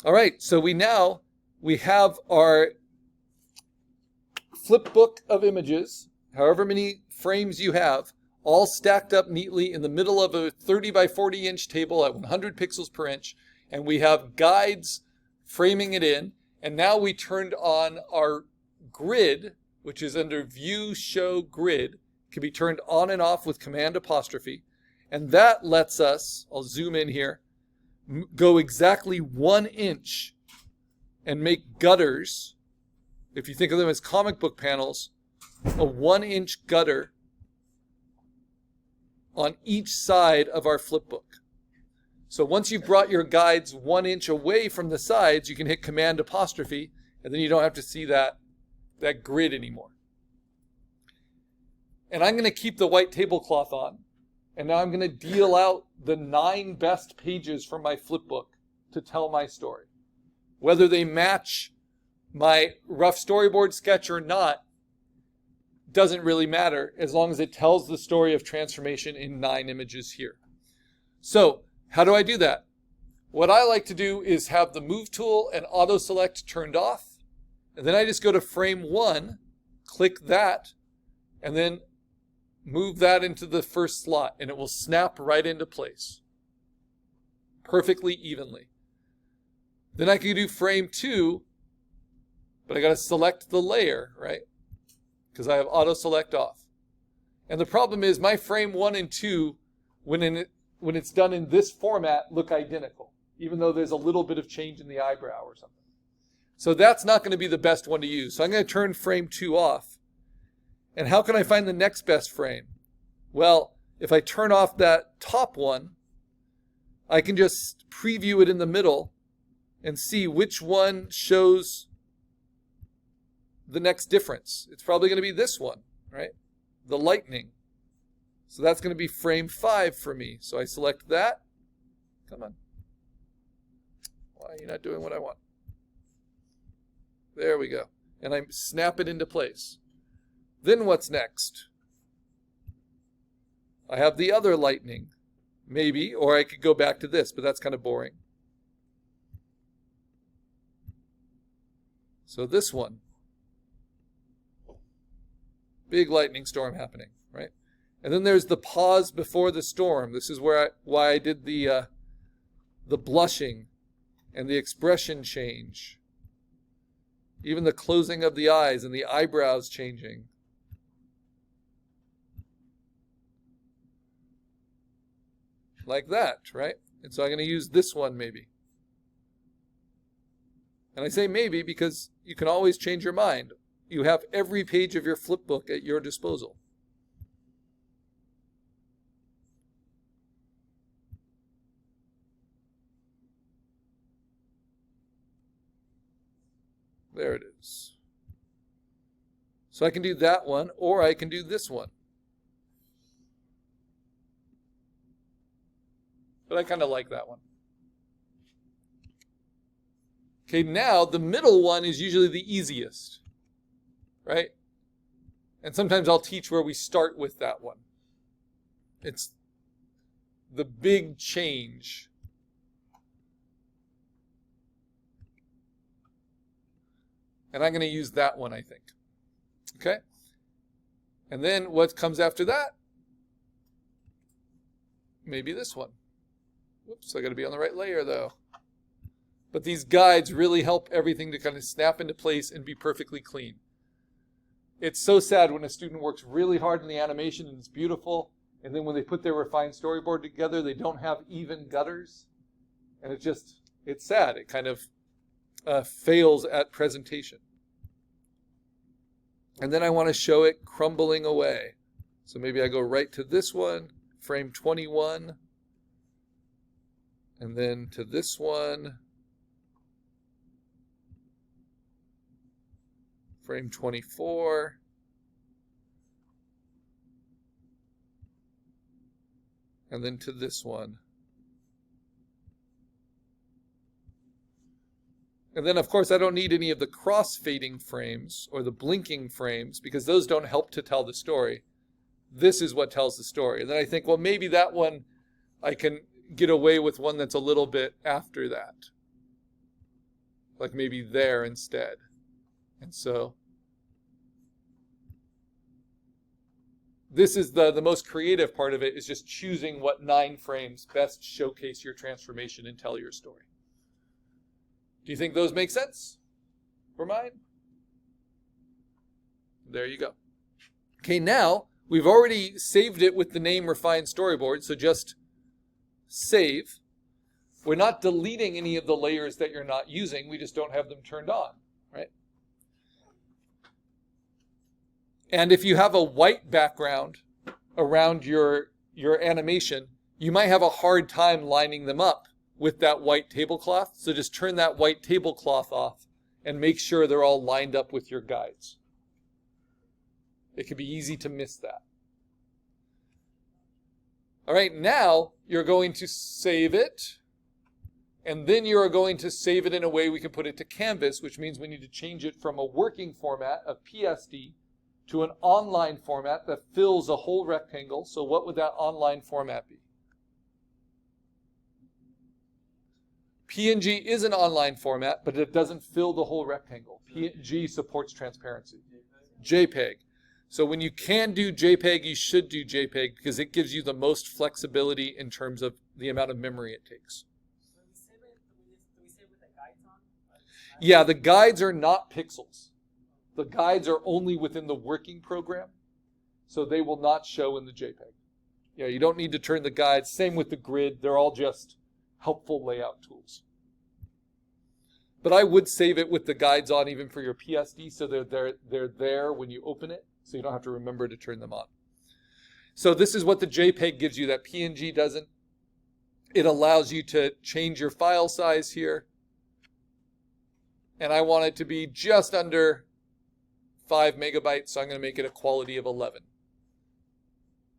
All right, so we have our flip book of images, however many frames you have, all stacked up neatly in the middle of a 30 by 40 inch table at 100 pixels per inch. And we have guides framing it in. And now we turned on our grid, which is under View, Show, Grid. It can be turned on and off with Command apostrophe. And that lets us, I'll zoom in here, go exactly 1 inch and make gutters. If you think of them as comic book panels, a 1 inch gutter on each side of our flip book. So once you've brought your guides 1 inch away from the sides, you can hit Command apostrophe, and then you don't have to see that grid anymore. And I'm going to keep the white tablecloth on. And now I'm going to deal out the 9 best pages from my flip book to tell my story. Whether they match my rough storyboard sketch or not doesn't really matter, as long as it tells the story of transformation in 9 images here. So how do I do that? What I like to do is have the move tool and auto select turned off. And then I just go to frame 1, click that, and then move that into the first slot, and it will snap right into place perfectly evenly. Then I can do frame 2, but I got to select the layer, right? Because I have auto select off. And the problem is my frame 1 and 2, when it's done in this format, look identical, even though there's a little bit of change in the eyebrow or something. So that's not going to be the best one to use. So I'm going to turn frame 2 off. And how can I find the next best frame? Well, if I turn off that top one, I can just preview it in the middle and see which one shows the next difference. It's probably going to be this one, right? The lightning. So that's going to be frame 5 for me. So I select that. Come on. Why are you not doing what I want? There we go. And I snap it into place. Then what's next? I have the other lightning, maybe, or I could go back to this, but that's kind of boring. So this one. Big lightning storm happening, right? And then there's the pause before the storm. This is why I did the blushing and the expression change. Even the closing of the eyes and the eyebrows changing. Like that, right? And so I'm going to use this one maybe. And I say maybe because you can always change your mind. You have every page of your flip book at your disposal. There it is. So I can do that one, or I can do this one. But I kind of like that one. Okay, now the middle one is usually the easiest, right? And sometimes I'll teach where we start with that one. It's the big change. And I'm going to use that one, I think. Okay? And then what comes after that? Maybe this one. Whoops, I got to be on the right layer though. But these guides really help everything to kind of snap into place and be perfectly clean. It's so sad when a student works really hard in the animation and it's beautiful, and then when they put their refined storyboard together, they don't have even gutters. And it's sad. It kind of fails at presentation. And then I want to show it crumbling away. So maybe I go right to this one, frame 21, and then to this one, frame 24, and then to this one. And then, of course, I don't need any of the cross-fading frames or the blinking frames because those don't help to tell the story. This is what tells the story. And then I think, well, maybe that one I can get away with one that's a little bit after that. like maybe there instead. And so this is the most creative part of it, is just choosing what 9 frames best showcase your transformation and tell your story. Do you think those make sense for mine? There you go. Okay, now we've already saved it with the name Refined Storyboard, so just save. We're not deleting any of the layers that you're not using, we just don't have them turned on, right? And if you have a white background around your animation, you might have a hard time lining them up with that white tablecloth. So just turn that white tablecloth off and make sure they're all lined up with your guides. It can be easy to miss that. All right, now you're going to save it. And then you are going to save it in a way we can put it to canvas, which means we need to change it from a working format of PSD to an online format that fills a whole rectangle. So what would that online format be? PNG is an online format, but it doesn't fill the whole rectangle. PNG supports transparency. JPEG. So when you can do JPEG, you should do JPEG because it gives you the most flexibility in terms of the amount of memory it takes. Yeah, the guides are not pixels. The guides are only within the working program, so they will not show in the JPEG. Yeah, you don't need to turn the guides. Same with the grid. They're all just helpful layout tools. But I would save it with the guides on even for your PSD, so they're there when you open it, so you don't have to remember to turn them on. So this is what the JPEG gives you that PNG doesn't. It allows you to change your file size here. And I want it to be just under 5 megabytes, so I'm going to make it a quality of 11.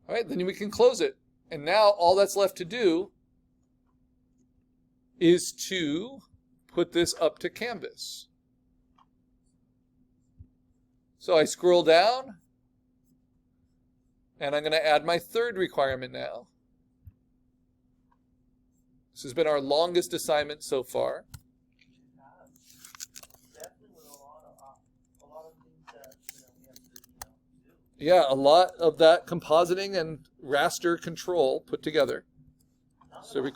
All right, then we can close it. And now all that's left to do is to put this up to canvas. So I scroll down, and I'm going to add my third requirement now. This has been our longest assignment so far. Yeah, a lot of that compositing and raster control put together. So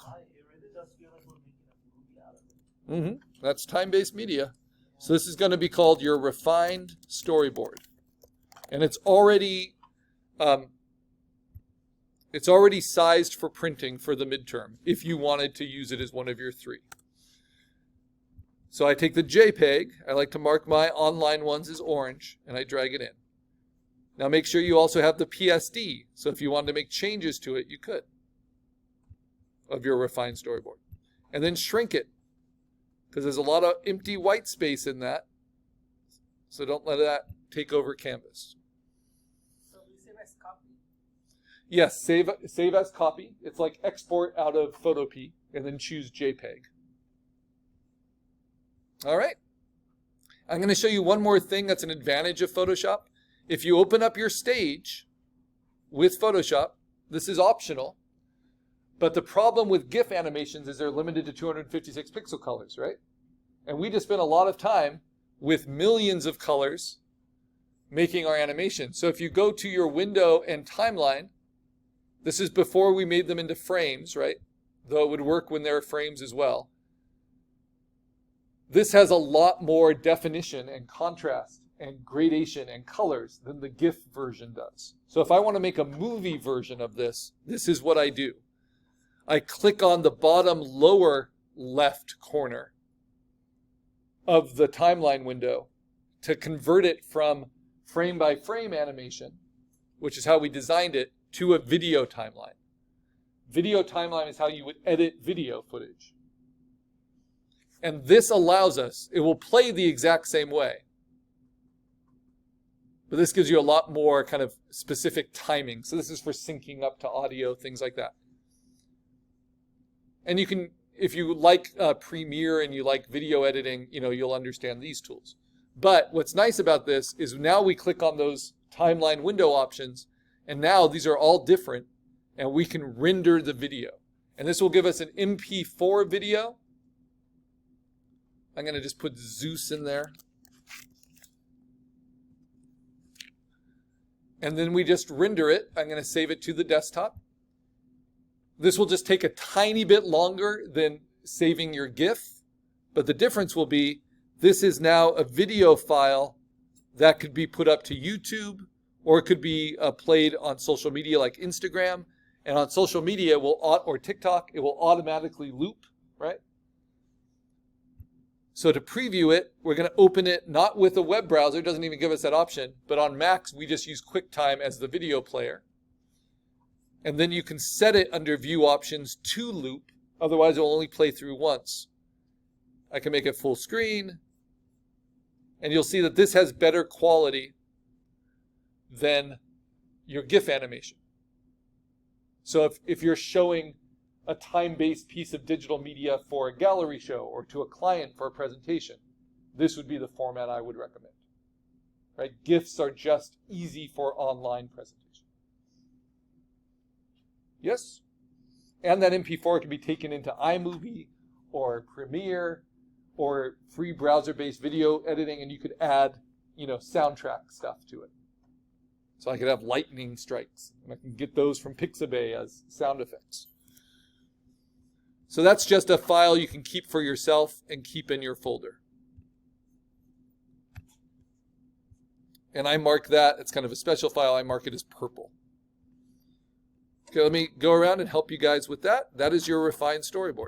that's time-based media. So this is going to be called your Refined Storyboard. And it's already sized for printing for the midterm if you wanted to use it as one of your 3. So I take the JPEG, I like to mark my online ones as orange, and I drag it in. Now make sure you also have the PSD, so if you wanted to make changes to it, you could, of your Refined Storyboard. And then shrink it, because there's a lot of empty white space in that, so don't let that take over canvas. So we save as copy? Yes, save as copy. It's like export out of Photopea, and then choose JPEG. All right. I'm going to show you one more thing that's an advantage of Photoshop. If you open up your stage with Photoshop, this is optional, but the problem with GIF animations is they're limited to 256 pixel colors, right? And we just spent a lot of time with millions of colors making our animation. So if you go to your window and timeline, this is before we made them into frames, right? Though it would work when they're frames as well. This has a lot more definition and contrast and gradation and colors than the GIF version does. So if I want to make a movie version of this, this is what I do. I click on the bottom lower left corner of the timeline window to convert it from frame by frame animation, which is how we designed it, to a video timeline. Video timeline is how you would edit video footage. And this allows us, it will play the exact same way. But this gives you a lot more kind of specific timing. So this is for syncing up to audio, things like that. And you can, if you like Premiere and you like video editing, you'll understand these tools. But what's nice about this is now we click on those timeline window options, and now these are all different, and we can render the video. And this will give us an MP4 video. I'm going to just put Zeus in there. And then we just render it. I'm going to save it to the desktop. This will just take a tiny bit longer than saving your GIF, but the difference will be this is now a video file that could be put up to YouTube, or it could be played on social media like Instagram. And on social media or TikTok, it will automatically loop, right? So to preview it, we're going to open it not with a web browser, it doesn't even give us that option, but on Macs, we just use QuickTime as the video player. And then you can set it under View Options to loop, otherwise it will only play through once. I can make it full screen, and you'll see that this has better quality than your GIF animation. So if you're showing a time-based piece of digital media for a gallery show or to a client for a presentation, this would be the format I would recommend. Right? GIFs are just easy for online presentation. Yes? And that MP4 can be taken into iMovie or Premiere or free browser-based video editing, and you could add, soundtrack stuff to it. So I could have lightning strikes, and I can get those from Pixabay as sound effects. So that's just a file you can keep for yourself and keep in your folder. And I mark that, it's kind of a special file, I mark it as purple. Okay, let me go around and help you guys with that. That is your refined storyboard.